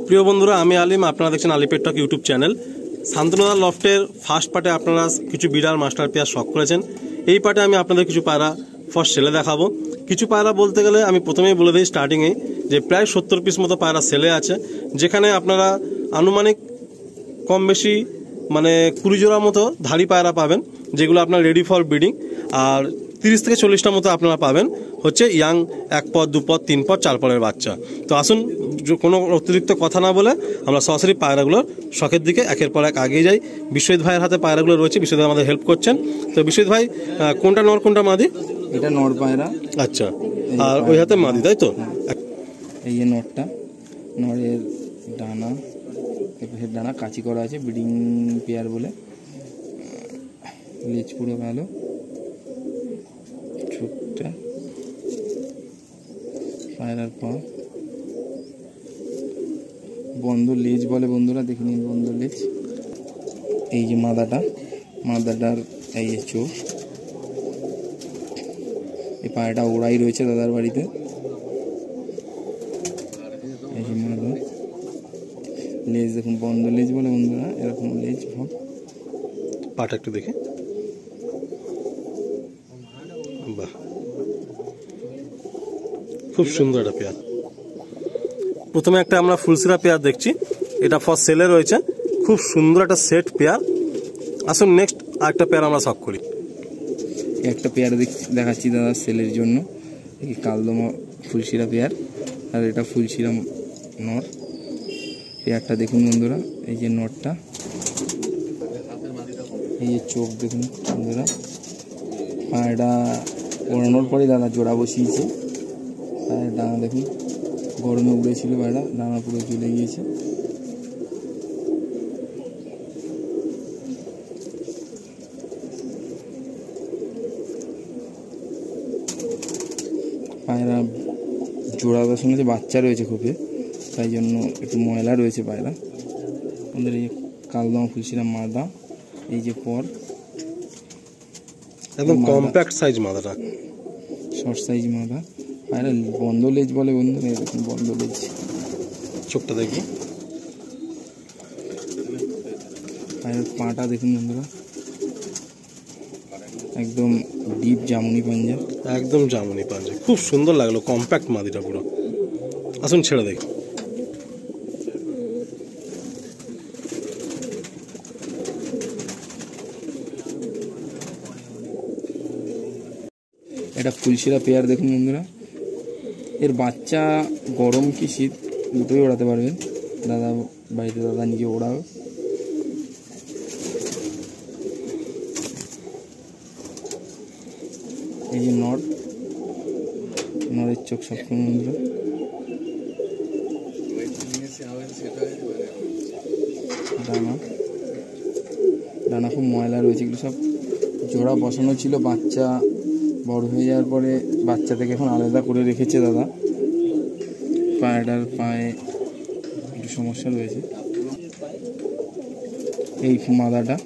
প্রিয় বন্ধুরা, আমি আলিম, আপনারা দেখছেন আলিপের টক ইউটিউব চ্যানেল। শান্তনুদা লফটের ফার্স্ট পার্টে আপনারা কিছু বিড়াল মাস্টার পেয়ার শখ করেছেন। এই পার্টে আমি আপনাদের কিছু পায়রা ফার্স্ট সেলে দেখাবো। কিছু পায়রা বলতে গেলে আমি প্রথমেই বলে দিই স্টার্টিংয়ে যে প্রায় 70 পিস মতো পায়রা সেলে আছে, যেখানে আপনারা আনুমানিক কম বেশি 20 জোড়া মতো ধাড়ি পায়রা পাবেন, যেগুলো আপনার রেডি ফর ব্রিডিং। আর 30 থেকে 40টা মতো আপনারা পাবেন হচ্ছে ইয়াং 1 পদ 2 পদ 3 পদ 4 পদের বাচ্চা। তো আসুন, কোনো অতিরিক্ত কথা না বলে আমরা সরাসরি পায়রাগুলোর শখের দিকে একের পর এক আগিয়ে যাই। বিশ্বজিৎ ভাইয়ের হাতে পায়রাগুলো রয়েছে, বিশ্বজিৎ আমাদের হেল্প করছেন। তো বিশ্বজিৎ ভাই, কোনটা নর কোনটা মাদি? এটা নর পায়রা। আচ্ছা, আর ওই হাতে মাদি, তাই তো? এই যে নরটা, নরের ডানা ডানা কাঁচি করা আছে, ব্রিডিং পেয়ার বলে। লেজ পুরো ভালো, ছোট্ট পায়রার পা বন্ধ লেজ বলে বন্ধুরা, দেখে নিন বন্ধ লেজ। এই যে মাদাটার এই যে চোখ, এই পায়রাটা ওড়াই রয়েছে দাদার বাড়িতে। এই যে মাদা, লেজ দেখুন, বন্ধ লেজ বলে বন্ধুরা, এরকম লেজ ভাব। পাটা একটু দেখে, বাহ, খুব সুন্দর একটা পেয়ার। প্রথমে একটা আমরা ফুলসিরা পেয়ার দেখছি, এটা ফার্স্ট সেলে রয়েছে, খুব সুন্দর একটা সেট পেয়ার। আসুন নেক্সট আরেকটা পেয়ার আমরা শখ করি। একটা পেয়ার দেখাচ্ছি দাদা সেলের জন্য, এই কালদমা ফুলশিরা পেয়ার, আর এটা ফুলশিরা নর। পেয়ারটা দেখুন বন্ধুরা, এই যে নরটা, এই যে চোখ দেখুন বন্ধুরা। পায়রাটা ওড়ানোর পরে দাদা জোড়া বসিয়েছে। পায়ের ডানা দেখুন, গরমে উড়েছিল পায়রা, ডানা পুরো চলে গিয়েছে। পায়রা জোড়া বসানো যে বাচ্চা রয়েছে খুবই, তাই জন্য একটু ময়লা রয়েছে পায়রা। আমাদের এই কালদমা ফুলশিরা মাদা, এই যে পর একদম কম্প্যাক্ট সাইজ মাদাটা, শর্ট সাইজ মাদা। পায়রা বন্ধ লেজ বলে বন্ধুরা, এরকম বন্ধ লেজ। চোখটা দেখি, পায়রার পাটা দেখুন বন্ধুরা, একদম ডিপ জামুনি পাঞ্জা, একদম জামুনি পাঞ্জা, খুব সুন্দর লাগলো, কম্প্যাক্ট মাদিটা পুরো। আসুন ছেড়ে দেখি। এটা ফুলশিরা পেয়ার দেখুন বন্ধুরা, এর বাচ্চা গরম কি শীত দুটোই ওড়াতে পারবেন। দাদা বাড়িতে দাদা নিজে ওড়াবে। এই যে নরের চোখ সবসময় বন্ধুরা। ডানা খুব ময়লা রয়েছে, এগুলো সব জোড়া বসানো ছিল, বাচ্চা বড় হয়ে যাওয়ার পরে বাচ্চা থেকে এখন আলাদা করে রেখেছে দাদা। পায়রাটার পায়ে একটু সমস্যা রয়েছে। এই মাদাটা,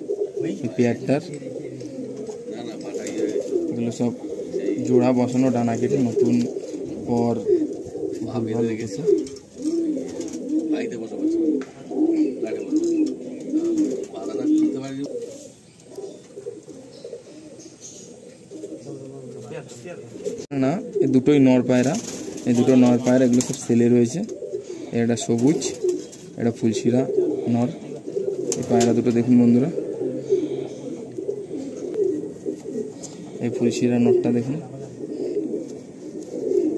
এই পেয়ারটার, এগুলো সব জোড়া বসানো, ডানা কেটে নতুন পর ভালো লেগেছে। না, এই দুটোই নর পায়রা, এই দুটো নর পায়রা, এগুলো সব সেলে রয়েছে। এটা সবুজ, এটা ফুলশিরা নর। এই পায়রা দুটো দেখুন বন্ধুরা, এই ফুলশিরা নরটা দেখুন।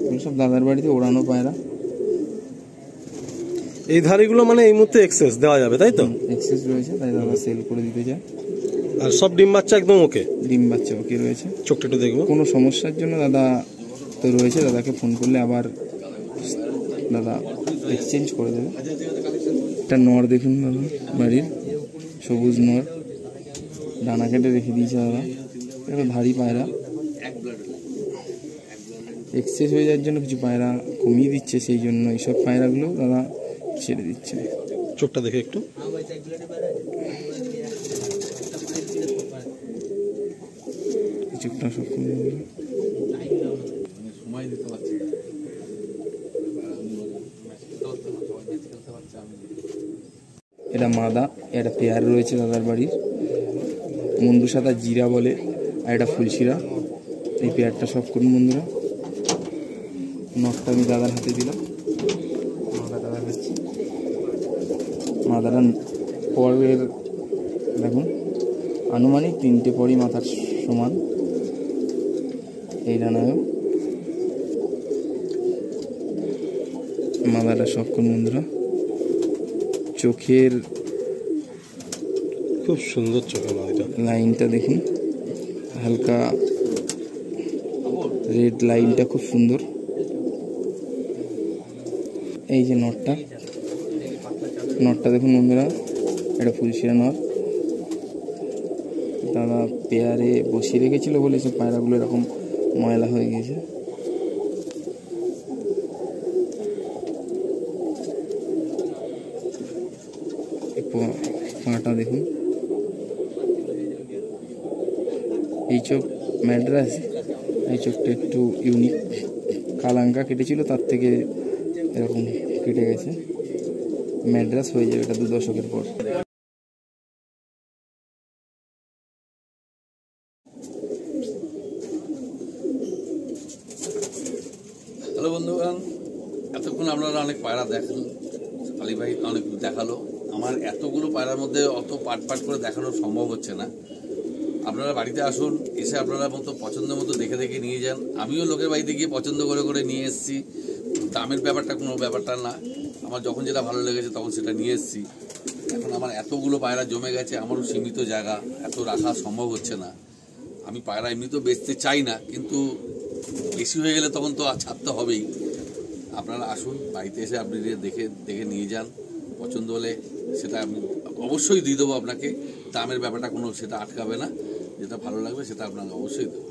এগুলো সব দাদার বাড়িতে ওড়ানো পায়রা। এই ধাড়িগুলো এই মুহূর্তে এক্সেস দেওয়া যাবে, তাই তো? এক্সেস রয়েছে, তাই দাদা সেল করে দিতে চায়। আর সব ডিম বাচ্চা একদম ওকে? ডিম বাচ্চা ওকে রয়েছে। চোখটা একটু দেখবো। কোনো সমস্যার জন্য দাদা তো রয়েছে, দাদাকে ফোন করলে আবার দাদা এক্সচেঞ্জ করে দেবে। একটা নর দেখুন দাদা, বাড়ির সবুজ নর, ডানা কেটে রেখে দিয়েছে দাদা। একটা ধাড়ি পায়রা, এক্সেস হয়ে যাওয়ার জন্য কিছু পায়রা কমিয়ে দিচ্ছে, সেই জন্য এইসব পায়রাগুলো দাদা ছেড়ে দিচ্ছে। চোখটা দেখে একটু, চোখটা সব সময় দিতে পারছি। এটা মাদা, এটা পেয়ার রয়েছে দাদার বাড়ির, মুন্ডু সাদা জিরা বলে, আর এটা ফুলশিরা। এই পেয়ারটা সব করুন বন্ধুরা। নখটা আমি দাদার হাতে দিলাম, মাদাটা দেখাচ্ছি। মাদাটা পরের দেখুন আনুমানিক 3টে পরই মাথার সমান। এই ডানায়ও মাদাটা সব করুন বন্ধুরা। চোখের খুব সুন্দর চোখের মাদিটা, লাইনটা দেখুন, হালকা রেড লাইনটা খুব সুন্দর। এই যে নটটা দেখুন বন্ধুরা, এটা ফুলশিরা নর। দাদা পেয়ারে বসিয়ে রেখেছিল বলে সব পায়রাগুলো এরকম ময়লা হয়ে গেছে। পাটা দেখুন, এই চোখ ম্যাড্রাস, এই চোখটা একটু ইউনিক। কালাঙ্কা কেটেছিল, তার থেকে এরকম কেটে গেছে। ম্যাড্রাস হয়ে যাবে এটা 2 দশকের পর। হ্যালো বন্ধুগণ, এতক্ষণ আপনারা অনেক পায়রা দেখেন, আলী ভাই অনেক দেখালো। আমার এতগুলো পায়রার মধ্যে অত পাট করে দেখানো সম্ভব হচ্ছে না। আপনারা বাড়িতে আসুন, এসে আপনারা মতো পছন্দ মতো দেখে নিয়ে যান। আমিও লোকের বাড়িতে গিয়ে পছন্দ করে নিয়ে এসেছি। দামের ব্যাপারটা কোনো ব্যাপারটা না, আমার যখন যেটা ভালো লেগেছে তখন সেটা নিয়ে এসেছি। এখন আমার এতগুলো পায়রা জমে গেছে, আমারও সীমিত জায়গা, এত রাখা সম্ভব হচ্ছে না। আমি পায়রা এমনিতেও বেচতে চাই না, কিন্তু বেশি হয়ে গেলে তখন তো ছাড়তে হবেই। আপনারা আসুন, বাড়িতে এসে আপনি দেখে নিয়ে যান। পছন্দ হলে সেটা আমি অবশ্যই দিয়ে দেবো আপনাকে। দামের ব্যাপারটা কোনো সেটা আটকাবে না, যেটা ভালো লাগবে সেটা আপনাকে অবশ্যই দেবো।